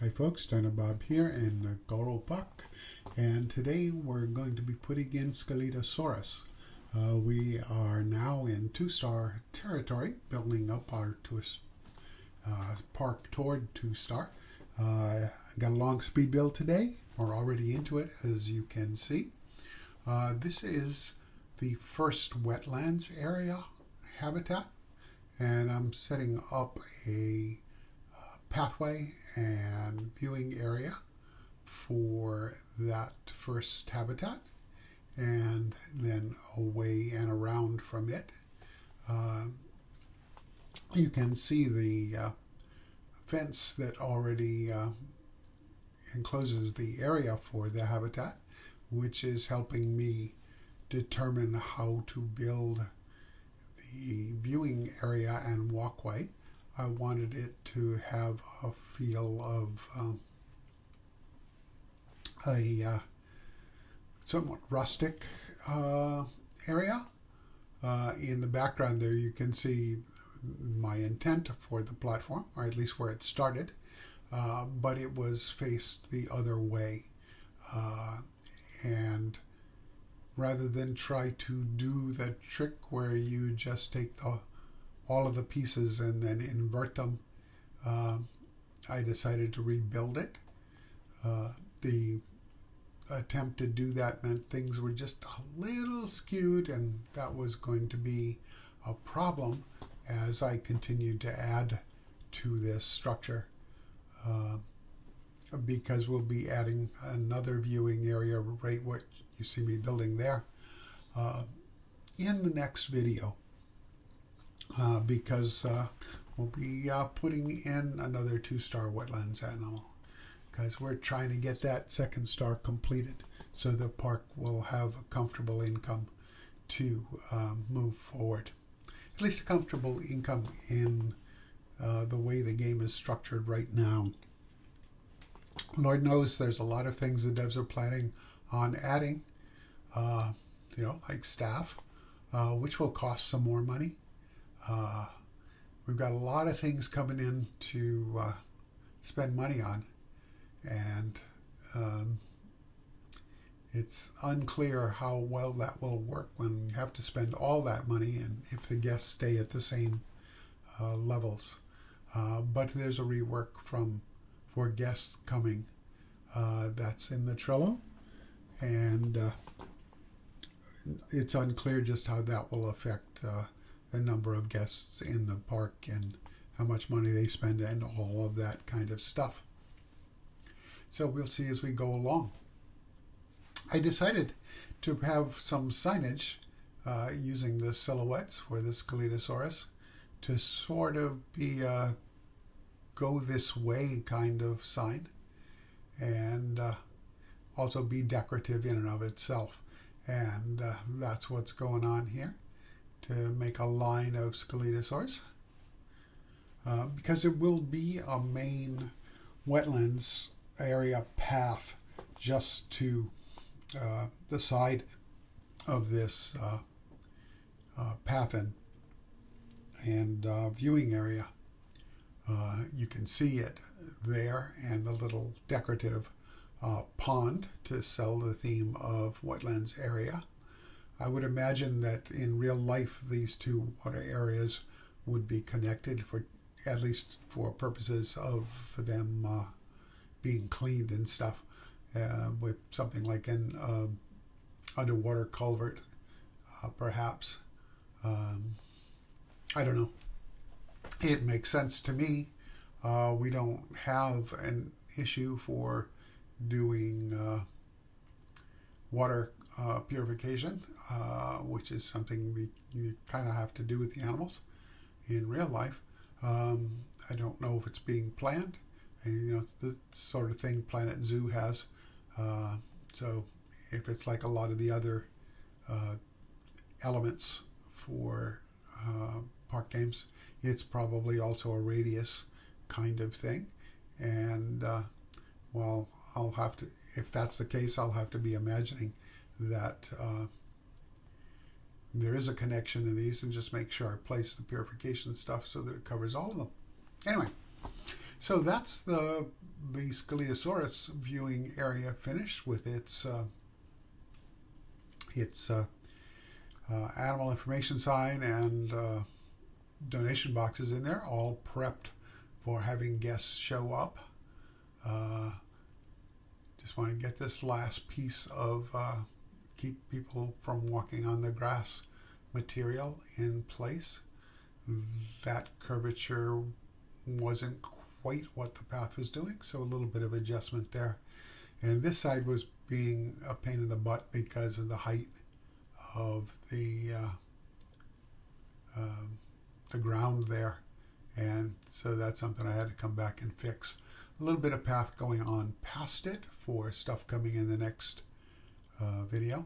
Hi folks, Dana Bob here in Ngoro Park, and today we're going to be putting in Scelidosaurus. We are now in 2-star territory, building up our park toward 2-star. Got a long speed build today. We're already into it, as you can see. This is the first wetlands area habitat, and I'm setting up a pathway and viewing area for that first habitat, and then away and around from it. You can see the fence that already encloses the area for the habitat, which is helping me determine how to build the viewing area and walkway. I wanted it to have a feel of a somewhat rustic area. In the background there you can see my intent for the platform, or at least where it started, but it was faced the other way. And rather than try to do the trick where you just take all of the pieces and then invert them, I decided to rebuild it. The attempt to do that meant things were just a little skewed, and that was going to be a problem as I continued to add to this structure, because we'll be adding another viewing area right what you see me building there in the next video. Because we'll be putting in another 2-star wetlands animal, because we're trying to get that 2nd star completed so the park will have a comfortable income to move forward. At least a comfortable income in the way the game is structured right now. Lord knows there's a lot of things the devs are planning on adding, like staff, which will cost some more money. We've got a lot of things coming in to spend money on, and it's unclear how well that will work when you have to spend all that money and if the guests stay at the same levels. But there's a rework for guests coming that's in the Trello, and it's unclear just how that will affect the number of guests in the park and how much money they spend and all of that kind of stuff. So we'll see as we go along. I decided to have some signage using the silhouettes for the Scelidosaurus to sort of be a go this way kind of sign, and also be decorative in and of itself. And that's what's going on here, to make a line of Scelidosaurus, because it will be a main wetlands area path just to the side of this path and viewing area. You can see it there, and the little decorative pond to sell the theme of wetlands area. I would imagine that in real life these two water areas would be connected, for at least for purposes of them being cleaned and stuff, with something like an underwater culvert, perhaps. I don't know. It makes sense to me. We don't have an issue for doing water purification, which is something you kind of have to do with the animals in real life. I don't know if it's being planned. And, it's the sort of thing Planet Zoo has. So if it's like a lot of the other elements for park games, it's probably also a radius kind of thing. And well, I'll have to, if that's the case, I'll have to be imagining that there is a connection to these, and just make sure I place the purification stuff so that it covers all of them. Anyway, So that's the Scelidosaurus viewing area finished with its animal information sign and donation boxes in there, all prepped for having guests show up. Just want to get this last piece of keep people from walking on the grass material in place. That curvature wasn't quite what the path was doing, so a little bit of adjustment there. And this side was being a pain in the butt because of the height of the ground there, and so that's something I had to come back and fix. A little bit of path going on past it for stuff coming in the next video,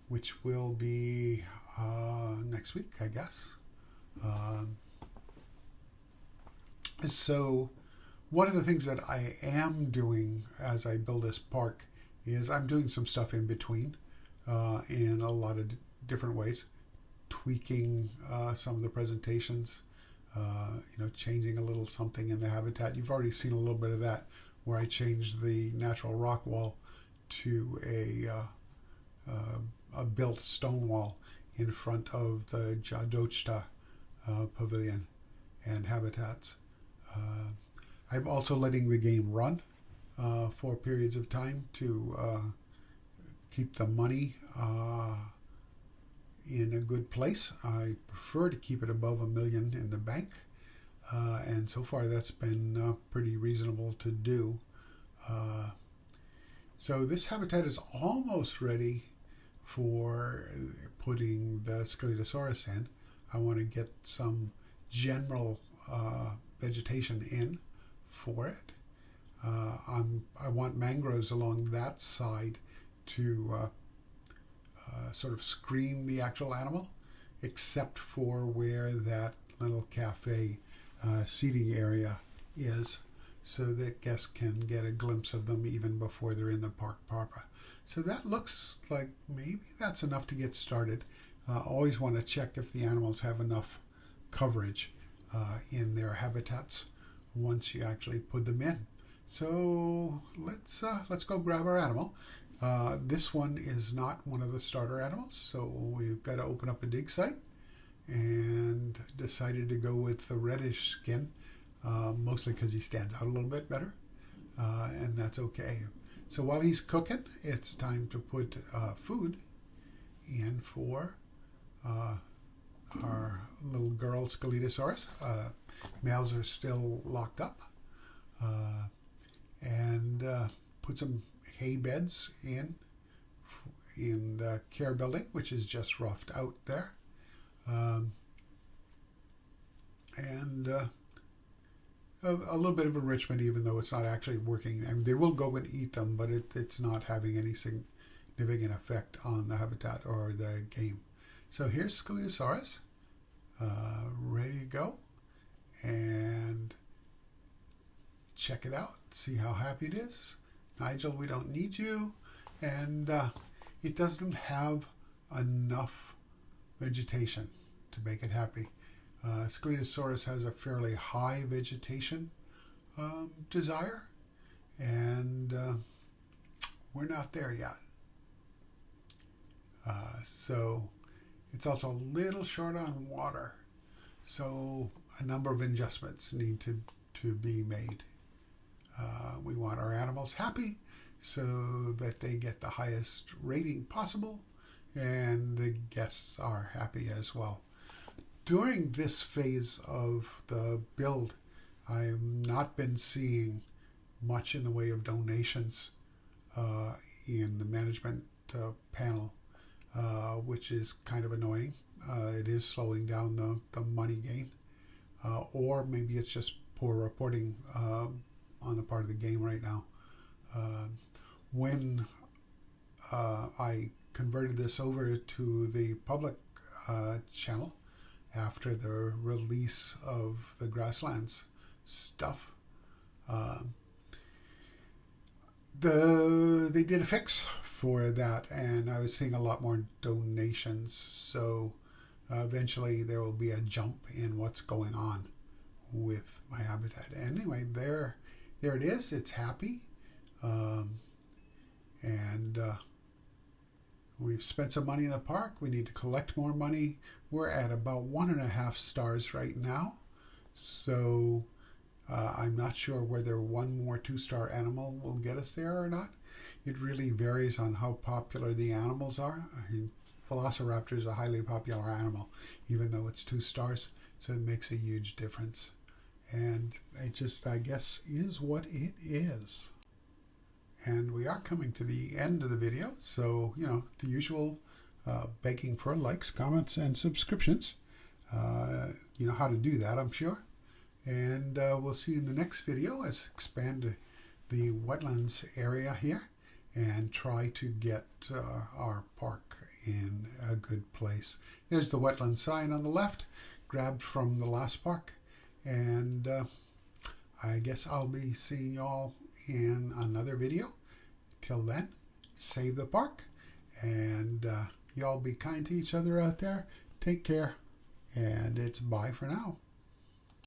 which will be next week, I guess. So one of the things that I am doing as I build this park is I'm doing some stuff in between in a lot of different ways, tweaking some of the presentations, changing a little something in the habitat. You've already seen a little bit of that, where I changed the natural rock wall to a built stone wall in front of the Djadochta pavilion and habitats. I'm also letting the game run for periods of time to keep the money in a good place. I prefer to keep it above $1 million in the bank, and so far that's been pretty reasonable to do. So this habitat is almost ready for putting the Scelidosaurus in. I want to get some general vegetation in for it. I want mangroves along that side to sort of screen the actual animal, except for where that little cafe seating area is, so that guests can get a glimpse of them even before they're in the park proper. So that looks like maybe that's enough to get started. Always want to check if the animals have enough coverage in their habitats once you actually put them in. So let's go grab our animal. This one is not one of the starter animals, so we've got to open up a dig site, and decided to go with the reddish skin, mostly because he stands out a little bit better, and that's okay. So while he's cooking, it's time to put food in for our little girl Scelidosaurus. Males are still locked up, and put some hay beds in the care building, which is just roughed out there, and a little bit of enrichment, even though it's not actually working. I mean, they will go and eat them, but it's not having any significant effect on the habitat or the game. So here's Scelidosaurus, ready to go, and check it out, see how happy it is. Nigel, we don't need you. And it doesn't have enough vegetation to make it happy. Scelidosaurus has a fairly high vegetation desire, and we're not there yet. So it's also a little short on water. So a number of adjustments need to be made. We want our animals happy so that they get the highest rating possible, and the guests are happy as well. During this phase of the build, I've not been seeing much in the way of donations in the management panel, which is kind of annoying. It is slowing down the money gain, or maybe it's just poor reporting on the part of the game right now. When I converted this over to the public channel after the release of the grasslands stuff, they did a fix for that, and I was seeing a lot more donations. So eventually there will be a jump in what's going on with my habitat. Anyway, there it is. It's happy. And we've spent some money in the park. We need to collect more money. We're at about 1.5 stars right now. So I'm not sure whether one more 2-star animal will get us there or not. It really varies on how popular the animals are. I mean, Velociraptor is a highly popular animal, even though it's 2 stars. So it makes a huge difference. And it just, I guess, is what it is. And we are coming to the end of the video. So, you know, the usual begging for likes, comments, and subscriptions. You know how to do that, I'm sure. And we'll see you in the next video as expand the wetlands area here and try to get our park in a good place. There's the wetland sign on the left, grabbed from the last park. And I guess I'll be seeing y'all in another video. Till then, save the park. And y'all be kind to each other out there. Take care. And it's bye for now.